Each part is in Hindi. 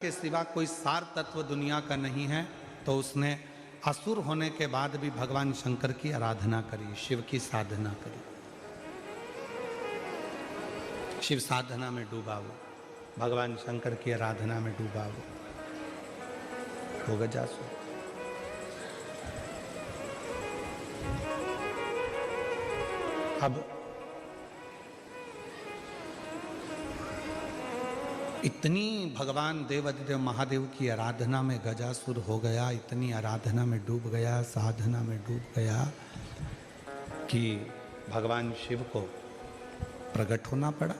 के सिवा कोई सार तत्व दुनिया का नहीं है, तो उसने असुर होने के बाद भी भगवान शंकर की आराधना करी, शिव की साधना करी, शिव साधना में डूबा वो, भगवान शंकर की आराधना में डूबा वो गजासुर। अब इतनी भगवान देवाधिदेव महादेव की आराधना में गजासुर हो गया, इतनी आराधना में डूब गया, साधना में डूब गया कि भगवान शिव को प्रकट होना पड़ा।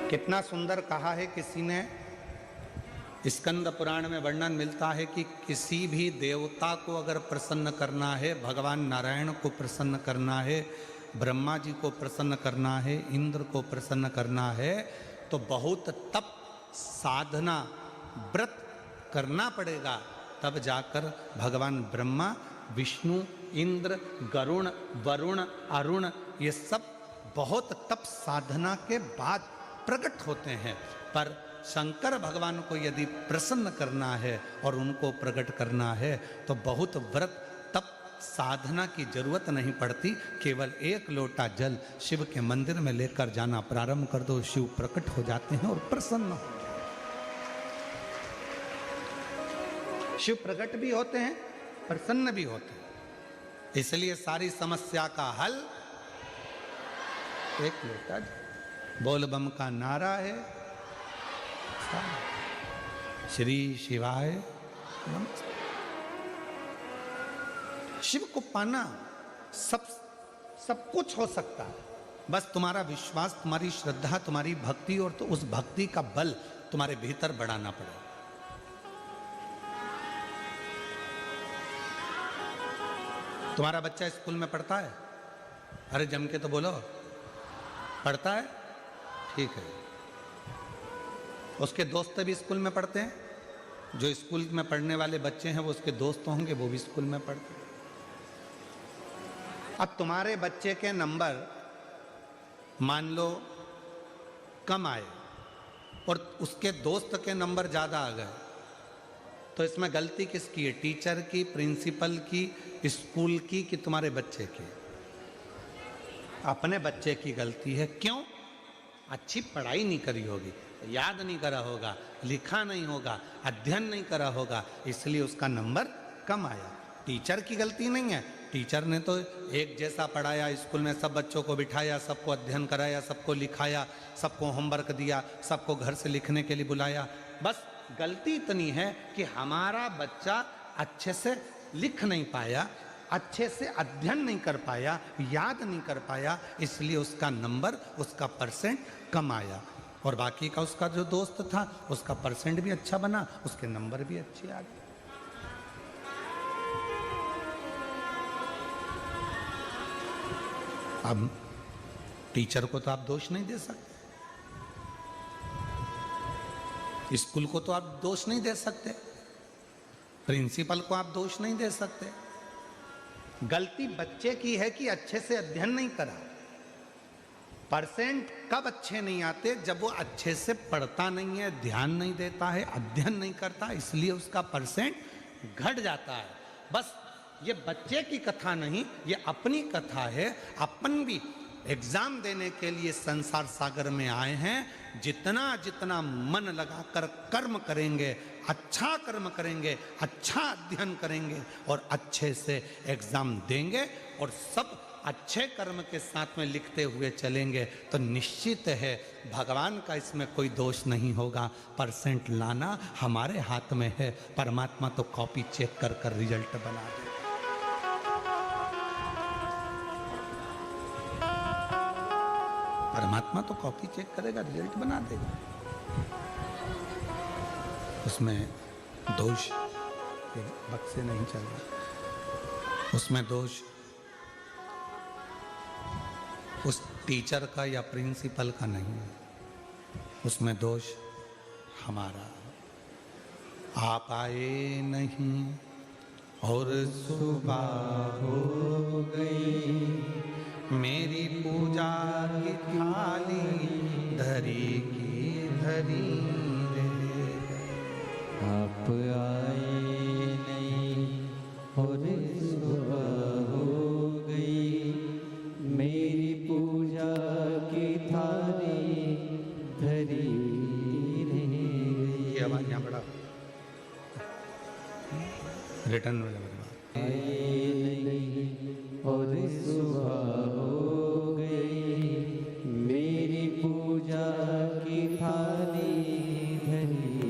कितना सुंदर कहा है किसी ने, स्कंद पुराण में वर्णन मिलता है कि किसी भी देवता को अगर प्रसन्न करना है, भगवान नारायण को प्रसन्न करना है, ब्रह्मा जी को प्रसन्न करना है, इंद्र को प्रसन्न करना है, तो बहुत तप साधना व्रत करना पड़ेगा, तब जाकर भगवान ब्रह्मा, विष्णु, इंद्र, गरुण, वरुण, अरुण, ये सब बहुत तप साधना के बाद प्रकट होते हैं। पर शंकर भगवान को यदि प्रसन्न करना है और उनको प्रकट करना है तो बहुत व्रत तप साधना की जरूरत नहीं पड़ती, केवल एक लोटा जल शिव के मंदिर में लेकर जाना प्रारंभ कर दो, शिव प्रकट हो जाते हैं और प्रसन्न हो जाते हैं। शिव प्रकट भी होते हैं, प्रसन्न भी होते हैं। इसलिए सारी समस्या का हल एक लोटा जल, बोल बम का नारा है, श्री शिवाय नमः। शिव को पाना सब कुछ हो सकता है, बस तुम्हारा विश्वास, तुम्हारी श्रद्धा, तुम्हारी भक्ति, और तो उस भक्ति का बल तुम्हारे भीतर बढ़ाना पड़ेगा। तुम्हारा बच्चा स्कूल में पढ़ता है? अरे जम के तो बोलो, पढ़ता है? ठीक है। उसके दोस्त भी स्कूल में पढ़ते हैं? जो स्कूल में पढ़ने वाले बच्चे हैं वो उसके दोस्त होंगे, वो भी स्कूल में पढ़ते हैं। अब तुम्हारे बच्चे के नंबर मान लो कम आए और उसके दोस्त के नंबर ज़्यादा आ गए, तो इसमें गलती किसकी है? टीचर की, प्रिंसिपल की, स्कूल की, कि तुम्हारे बच्चे की? अपने बच्चे की गलती है। क्यों? अच्छी पढ़ाई नहीं करी होगी, याद नहीं करा होगा, लिखा नहीं होगा, अध्ययन नहीं करा होगा, इसलिए उसका नंबर कम आया। टीचर की गलती नहीं है, टीचर ने तो एक जैसा पढ़ाया, स्कूल में सब बच्चों को बिठाया, सबको अध्ययन कराया, सबको लिखाया, सबको होमवर्क दिया, सबको घर से लिखने के लिए बुलाया। बस गलती इतनी है कि हमारा बच्चा अच्छे से लिख नहीं पाया, अच्छे से अध्ययन नहीं कर पाया, याद नहीं कर पाया, इसलिए उसका नंबर, उसका परसेंट कम आया। और बाकी का उसका जो दोस्त था उसका परसेंट भी अच्छा बना, उसके नंबर भी अच्छे आ गए। अब टीचर को तो आप दोष नहीं दे सकते, स्कूल को तो आप दोष नहीं दे सकते, प्रिंसिपल को आप दोष नहीं दे सकते। गलती बच्चे की है कि अच्छे से अध्ययन नहीं करा। परसेंट कब अच्छे नहीं आते? जब वो अच्छे से पढ़ता नहीं है, ध्यान नहीं देता है, अध्ययन नहीं करता, इसलिए उसका परसेंट घट जाता है। बस ये बच्चे की कथा नहीं, ये अपनी कथा है। अपन भी एग्जाम देने के लिए संसार सागर में आए हैं। जितना जितना मन लगाकर कर्म करेंगे, अच्छा कर्म करेंगे, अच्छा अध्ययन करेंगे और अच्छे से एग्जाम देंगे और सब अच्छे कर्म के साथ में लिखते हुए चलेंगे, तो निश्चित है भगवान का इसमें कोई दोष नहीं होगा। परसेंट लाना हमारे हाथ में है, परमात्मा तो कॉपी चेक कर कर रिजल्ट बना दे। परमात्मा तो कॉपी चेक करेगा, रिजल्ट बना देगा, उसमें दोष वक्त से नहीं चल रहा, उसमें दोष उस टीचर का या प्रिंसिपल का नहीं है, उसमें दोष हमारा। आप आए नहीं और सुबह हो गई, मेरी पूजा की थाली धरी की धरी रे। आप आए नहीं और सुबह हो गई, मेरी पूजा की थाली धरी रह गई। ये आवाज यहाँ बड़ा रिटर्न में लगा। और सुबह हो गई, मेरी पूजा की थाली धरी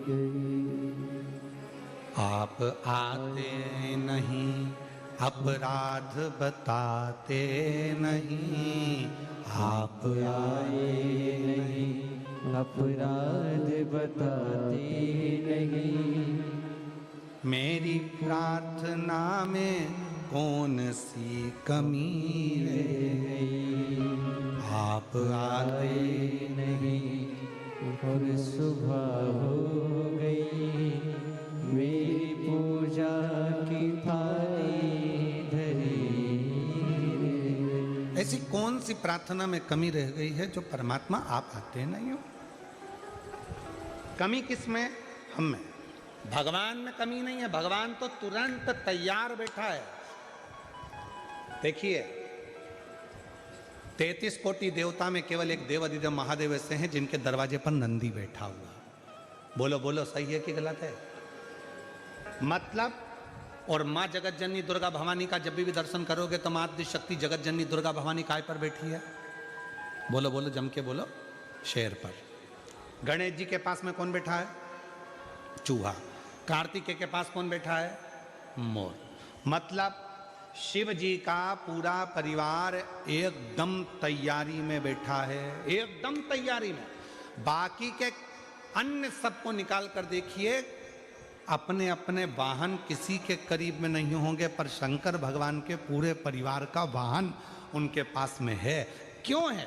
गई। आप आते नहीं, अपराध बताते नहीं, आप आए नहीं, अपराध बताते नहीं, मेरी प्रार्थना में कौन सी कमी रह गई। आप आते नहीं और सुबह हो गई, मेरी पूजा की थाली धरी गई। ऐसी कौन सी प्रार्थना में कमी रह गई है जो परमात्मा आप आते नहीं हो? कमी किस में? हम में। भगवान में कमी नहीं है, भगवान तो तुरंत तैयार बैठा है। देखिए 33 कोटि देवता में केवल एक देव अधिदेव महादेव ऐसे हैं जिनके दरवाजे पर नंदी बैठा हुआ। बोलो बोलो, सही है कि गलत है? मतलब, और माँ जगत जननी दुर्गा भवानी का जब भी दर्शन करोगे तो माँ आदि शक्ति जगत जननी दुर्गा भवानी काय पर बैठी है? बोलो बोलो, जम के बोलो। शेर पर। गणेश जी के पास में कौन बैठा है? चूहा। कार्तिकेय के पास कौन बैठा है? मोर। मतलब शिव जी का पूरा परिवार एकदम तैयारी में बैठा है, एकदम तैयारी में। बाकी के अन्य सबको निकाल कर देखिए, अपने अपने वाहन किसी के करीब में नहीं होंगे, पर शंकर भगवान के पूरे परिवार का वाहन उनके पास में है। क्यों है?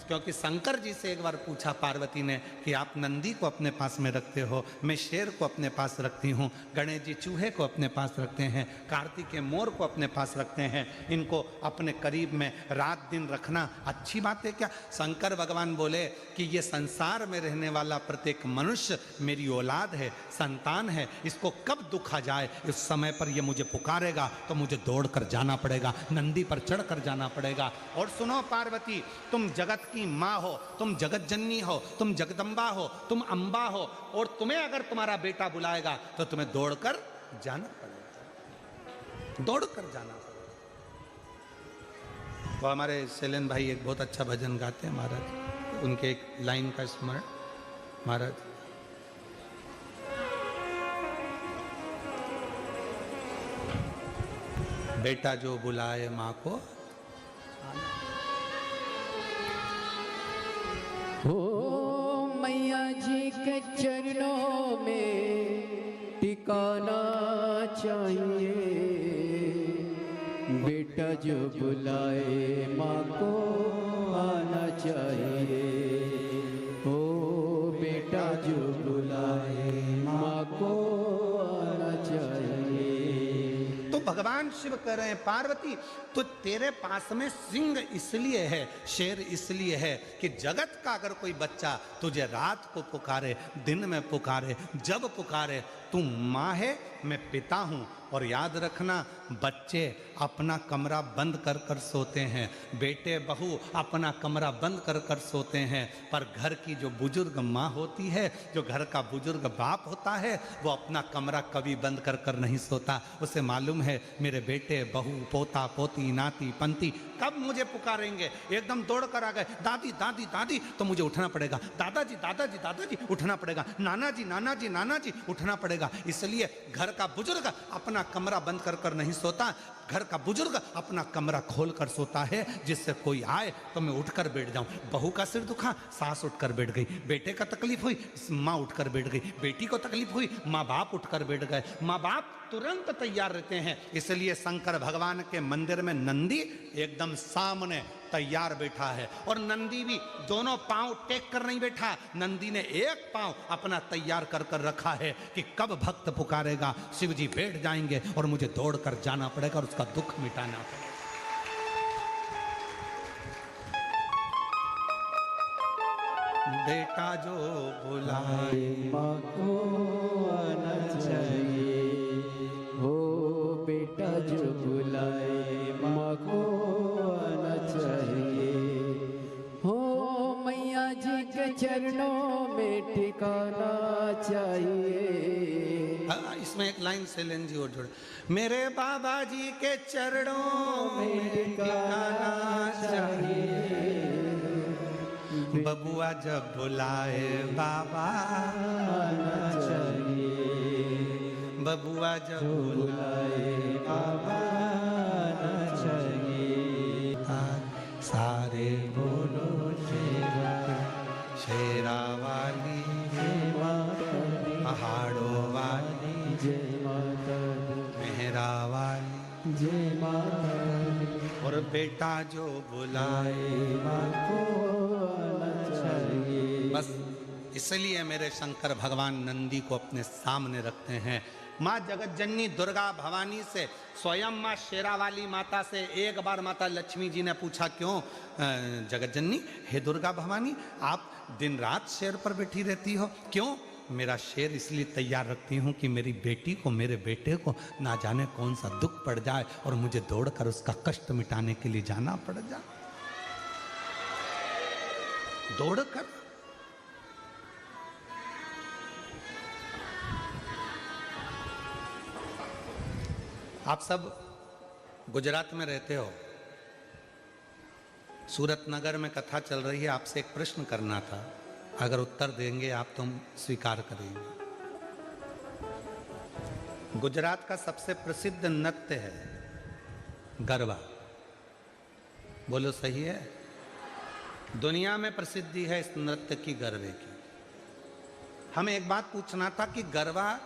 क्योंकि शंकर जी से एक बार पूछा पार्वती ने कि आप नंदी को अपने पास में रखते हो, मैं शेर को अपने पास रखती हूँ, गणेश जी चूहे को अपने पास रखते हैं, कार्तिकेय मोर को अपने पास रखते हैं, इनको अपने करीब में रात दिन रखना अच्छी बात है क्या? शंकर भगवान बोले कि ये संसार में रहने वाला प्रत्येक मनुष्य मेरी औलाद है, संतान है, इसको कब दुख आ जाए इस समय पर ये मुझे पुकारेगा तो मुझे दौड़ कर जाना पड़ेगा, नंदी पर चढ़ कर जाना पड़ेगा। और सुनो पार्वती, तुम जगत की माँ हो, तुम जगत जननी हो, तुम जगदम्बा हो, तुम अम्बा हो, और तुम्हें अगर तुम्हारा बेटा बुलाएगा तो तुम्हें दौड़कर जाना पड़ेगा, दौड़कर जाना पड़ेगा। वो हमारे शैलेन भाई एक बहुत अच्छा भजन गाते हैं महाराज, उनके एक लाइन का स्मरण। महाराज बेटा जो बुलाए माँ को, हो मैया जी के चरणों में टिकाना चाहिए, बेटा जो बुलाए माँ को आना चाहिए, हो बेटा जो बुलाए माँ को आना चाहिए। तो भगवान शिव कह रहे हैं पार्वती, तो तेरे पास में सिंह इसलिए है, शेर इसलिए है कि जगत का अगर कोई बच्चा तुझे रात को पुकारे, दिन में पुकारे, जब पुकारे, तू माँ है, मैं पिता हूँ। और याद रखना, बच्चे अपना कमरा बंद कर कर सोते हैं, बेटे बहू अपना कमरा बंद कर कर सोते हैं, पर घर की जो बुजुर्ग माँ होती है, जो घर का बुजुर्ग बाप होता है, वो अपना कमरा कभी बंद कर कर नहीं सोता। उसे मालूम है मेरे बेटे बहू पोता पोती नाती पंती कब मुझे पुकारेंगे, एकदम दौड़ कर आ गए, दादी दादी दादी, तो मुझे उठना पड़ेगा, दादाजी दादाजी दादाजी उठना पड़ेगा, नाना जी नाना जी नाना जी उठना पड़ेगा। इसलिए घर का बुजुर्ग अपना कमरा बंद कर कर नहीं सोता, घर का बुजुर्ग अपना कमरा खोल कर सोता है, जिससे कोई आए तो मैं उठकर बैठ जाऊं। बहू का सिर दुखा, सास उठकर बैठ गई, बेटे का तकलीफ हुई, माँ उठकर बैठ गई, बेटी को तकलीफ हुई, माँ बाप उठकर बैठ गए। माँ बाप तुरंत तैयार रहते हैं। इसलिए शंकर भगवान के मंदिर में नंदी एकदम सामने तैयार बैठा है, और नंदी भी दोनों पांव टेक कर नहीं बैठा, नंदी ने एक पांव अपना तैयार कर कर रखा है कि कब भक्त पुकारेगा शिव जी बैठ जाएंगे और मुझे दौड़ कर जाना पड़ेगा और उसका दुख मिटाना पड़ेगा। बेटा जो बुलाए माँ को आना चाहिए, हो बेटा जो बुलाए माँ को आना चाहिए, हो मैया जी के चरणों में ठिकाना चाहिए। इसमें एक लाइन शैलेंद्र जी और जोड़, मेरे बाबा जी के चरणों में ठिकाना चाहिए, बबुआ जब बुलाए बाबा आना चाहिए, बबुआ जब बुलाए बाबा आना चाहिए। सारे बोलो शेरा वाली जय माता दी, पहाड़ों वाली जय माता दी, मेहरा वाली जय माता दी, और बेटा जो बुलाए माँ को आना चाहिए। बस इसलिए मेरे शंकर भगवान नंदी को अपने सामने रखते हैं। माँ जगत जननी दुर्गा भवानी से, स्वयं माँ शेरावाली माता से एक बार माता लक्ष्मी जी ने पूछा, क्यों जगत जननी, हे दुर्गा भवानी, आप दिन रात शेर पर बैठी रहती हो, क्यों? मेरा शेर इसलिए तैयार रखती हूँ कि मेरी बेटी को, मेरे बेटे को ना जाने कौन सा दुख पड़ जाए और मुझे दौड़कर उसका कष्ट मिटाने के लिए जाना पड़ जाए, दौड़कर। आप सब गुजरात में रहते हो, सूरत नगर में कथा चल रही है, आपसे एक प्रश्न करना था, अगर उत्तर देंगे आप तो हम स्वीकार करेंगे। गुजरात का सबसे प्रसिद्ध नृत्य है गरबा, बोलो सही है? दुनिया में प्रसिद्धि है इस नृत्य की, गरबे की। हमें एक बात पूछना था कि गरबा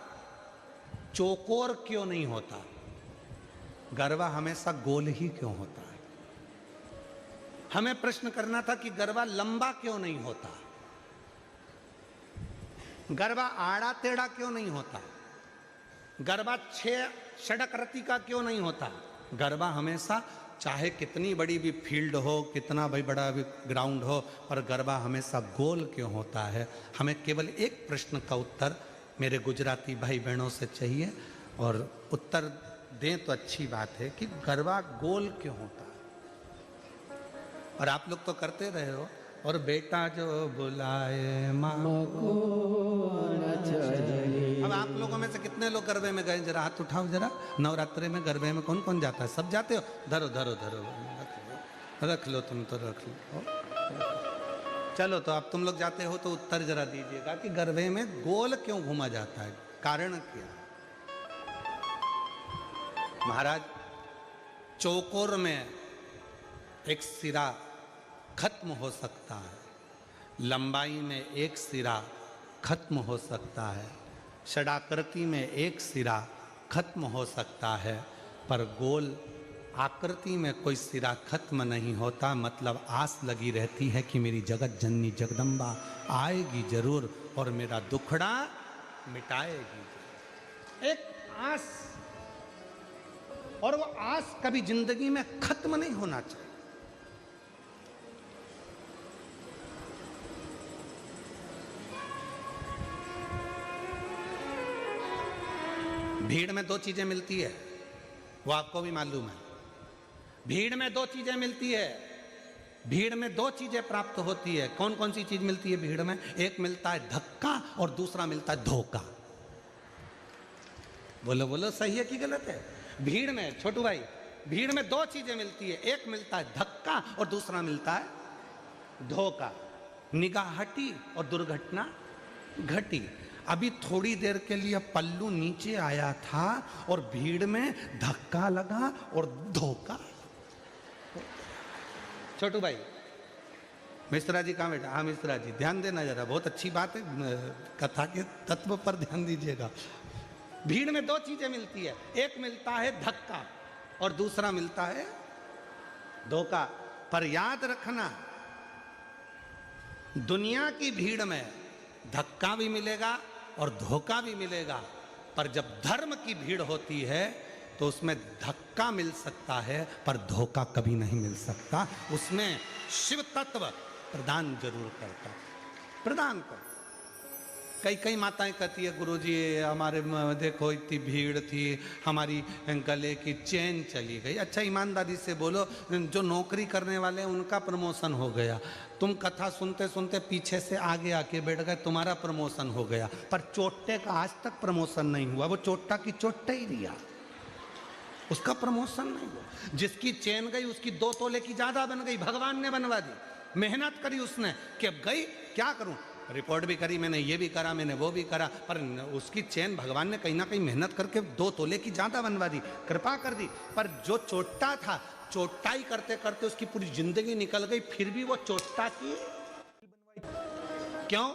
चौकोर क्यों नहीं होता, गरबा हमेशा गोल ही क्यों होता है? हमें प्रश्न करना था कि गरबा लंबा क्यों नहीं होता, गरबा आड़ा टेढ़ा क्यों नहीं होता, गरबा 6 षडक्रति का क्यों नहीं होता। गरबा हमेशा, चाहे कितनी बड़ी भी फील्ड हो, कितना भी बड़ा भी ग्राउंड हो, पर गरबा हमेशा गोल क्यों होता है? हमें केवल एक प्रश्न का उत्तर मेरे गुजराती भाई बहनों से चाहिए, और उत्तर दें तो अच्छी बात है कि गरबा गोल क्यों होता है। और आप लोग तो करते रहे हो, और बेटा जो बुलाए माँ को आना चाहिए। अब आप लोगों में से कितने लोग गरबे में गए, जरा हाथ उठाओ जरा। नवरात्रि में गरबे में कौन कौन जाता है? सब जाते हो? धरो धरो धरो, रख लो तुम तो, रख लो। चलो तो अब तुम लोग जाते हो तो उत्तर जरा दीजिएगा कि गरबे में गोल क्यों घूमा जाता है, कारण क्या है? महाराज, चौकोर में एक सिरा खत्म हो सकता है, लंबाई में एक सिरा खत्म हो सकता है, षडाकृति में एक सिरा खत्म हो सकता है, पर गोल आकृति में कोई सिरा खत्म नहीं होता। मतलब आस लगी रहती है कि मेरी जगत जननी जगदम्बा आएगी जरूर और मेरा दुखड़ा मिटाएगी। एक आस, और वो आस कभी जिंदगी में खत्म नहीं होना चाहिए। भीड़ में 2 चीजें मिलती है, वो आपको भी मालूम है। भीड़ में 2 चीजें मिलती है, भीड़ में 2 चीजें प्राप्त होती है। कौन कौन सी चीज मिलती है भीड़ में? एक मिलता है धक्का और दूसरा मिलता है धोखा। बोलो बोलो, सही है कि गलत है? भीड़ में, छोटू भाई, भीड़ में 2 चीजें मिलती है, एक मिलता है धक्का और दूसरा मिलता है धोखा। निगाह हटी और दुर्घटना घटी। अभी थोड़ी देर के लिए पल्लू नीचे आया था और भीड़ में धक्का लगा और धोखा। छोटू भाई, मिश्रा जी कहाँ बैठा? हाँ मिश्रा जी, ध्यान देना जरा, बहुत अच्छी बात है, कथा के तत्व पर ध्यान दीजिएगा। भीड़ में 2 चीजें मिलती है, एक मिलता है धक्का और दूसरा मिलता है धोखा। पर याद रखना, दुनिया की भीड़ में धक्का भी मिलेगा और धोखा भी मिलेगा, पर जब धर्म की भीड़ होती है तो उसमें धक्का मिल सकता है पर धोखा कभी नहीं मिल सकता। उसमें शिव तत्व प्रदान जरूर करता। प्रदान करो। कई कई माताएं कहती है गुरुजी हमारे देखो इतनी भीड़ थी, हमारी गले की चेन चली गई। अच्छा ईमानदारी से बोलो, जो नौकरी करने वाले हैं उनका प्रमोशन हो गया, तुम कथा सुनते सुनते पीछे से आगे आके बैठ गए, तुम्हारा प्रमोशन हो गया, पर चोट्टे का आज तक प्रमोशन नहीं हुआ। वो चोट्टा की चोट्टे ही दिया, उसका प्रमोशन नहीं हुआ। जिसकी चेन गई उसकी 2 तोले की ज्यादा बन गई, भगवान ने बनवा दी। मेहनत करी उसने कि अब गई, क्या करूं, रिपोर्ट भी करी मैंने, ये भी करा मैंने, वो भी करा, पर उसकी चेन भगवान ने कहीं ना कहीं मेहनत करके 2 तोले की ज्यादा बनवा दी, कृपा कर दी। पर जो चोट्टा था, चोट्टाई करते करते उसकी पूरी जिंदगी निकल गई, फिर भी वो चोट्टा की क्यों?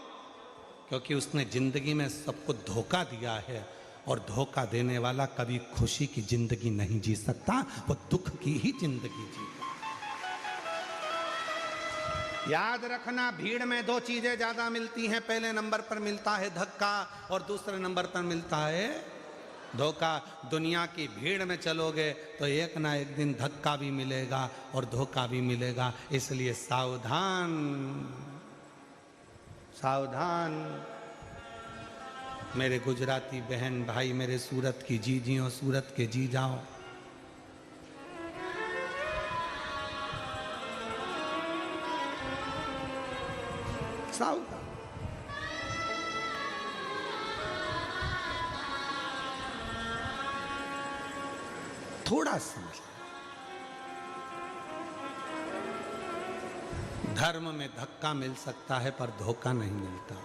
क्योंकि उसने जिंदगी में सबको धोखा दिया है, और धोखा देने वाला कभी खुशी की जिंदगी नहीं जी सकता, वो दुख की ही जिंदगी जीता। याद रखना, भीड़ में 2 चीजें ज्यादा मिलती हैं। पहले नंबर पर मिलता है धक्का, और दूसरे नंबर पर मिलता है धोखा। दुनिया की भीड़ में चलोगे तो एक ना एक दिन धक्का भी मिलेगा और धोखा भी मिलेगा, इसलिए सावधान सावधान। मेरे गुजराती बहन भाई, मेरे सूरत की जीजियों, सूरत के जी जाओ, सावधान। थोड़ा समझ, धर्म में धक्का मिल सकता है पर धोखा नहीं मिलता।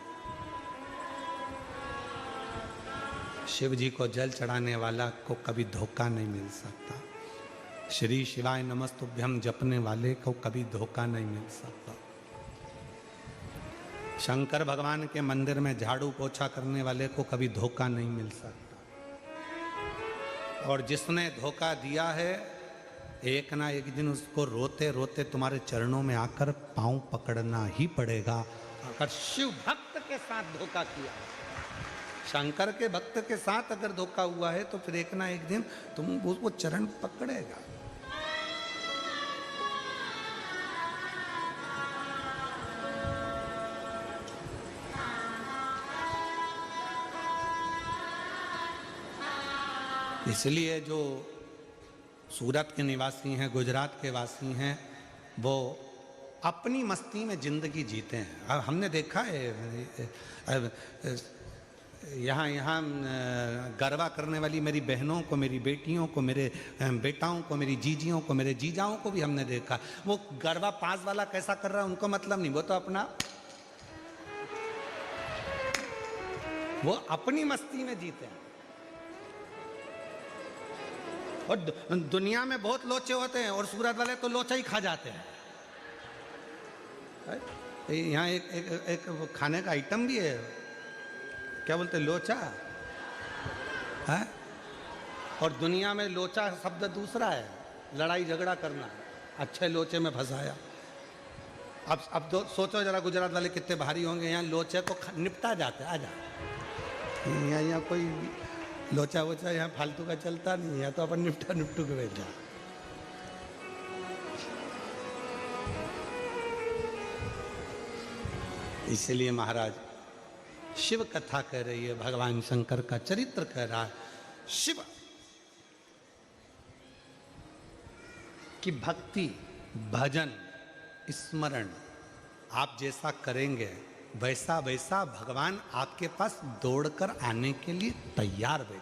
शिव जी को जल चढ़ाने वाला को कभी धोखा नहीं मिल सकता। श्री शिवाय नमस्तुभ्यम जपने वाले को कभी धोखा नहीं मिल सकता। शंकर भगवान के मंदिर में झाड़ू पोछा करने वाले को कभी धोखा नहीं मिल सकता। और जिसने धोखा दिया है, एक ना एक दिन उसको रोते रोते तुम्हारे चरणों में आकर पांव पकड़ना ही पड़ेगा। अगर शिव भक्त के साथ धोखा किया, शंकर के भक्त के साथ अगर धोखा हुआ है, तो फिर एक ना एक दिन तुम वो चरण पकड़ेगा। इसलिए जो सूरत के निवासी हैं, गुजरात के वासी हैं, वो अपनी मस्ती में जिंदगी जीते हैं। अब हमने देखा है यहाँ गरबा करने वाली मेरी बहनों को, मेरी बेटियों को, मेरे बेटाओं को, मेरी जीजियों को, मेरे जीजाओं को भी हमने देखा। वो गरबा पास वाला कैसा कर रहा है उनको मतलब नहीं, वो तो वो अपनी मस्ती में जीते हैं। और दुनिया में बहुत लोचे होते हैं, और सूरत वाले तो लोचा ही खा जाते हैं। यहाँ एक खाने का आइटम भी है, क्या बोलते हैं, लोचा है। और दुनिया में लोचा शब्द दूसरा है, लड़ाई झगड़ा करना। अच्छे लोचे में फंसाया। अब तो सोचो जरा, गुजरात वाले कितने भारी होंगे। यहाँ लोचे तो निपटा जाते, आ जा। यहाँ कोई लोचा वोचा यहाँ फालतू का चलता नहीं, यहाँ तो अपन निपटू के बैठ जा। इसलिए महाराज शिव कथा कह रही है, भगवान शंकर का चरित्र कह रहा है। शिव की भक्ति, भजन, स्मरण आप जैसा करेंगे, वैसा वैसा भगवान आपके पास दौड़कर आने के लिए तैयार बैठे।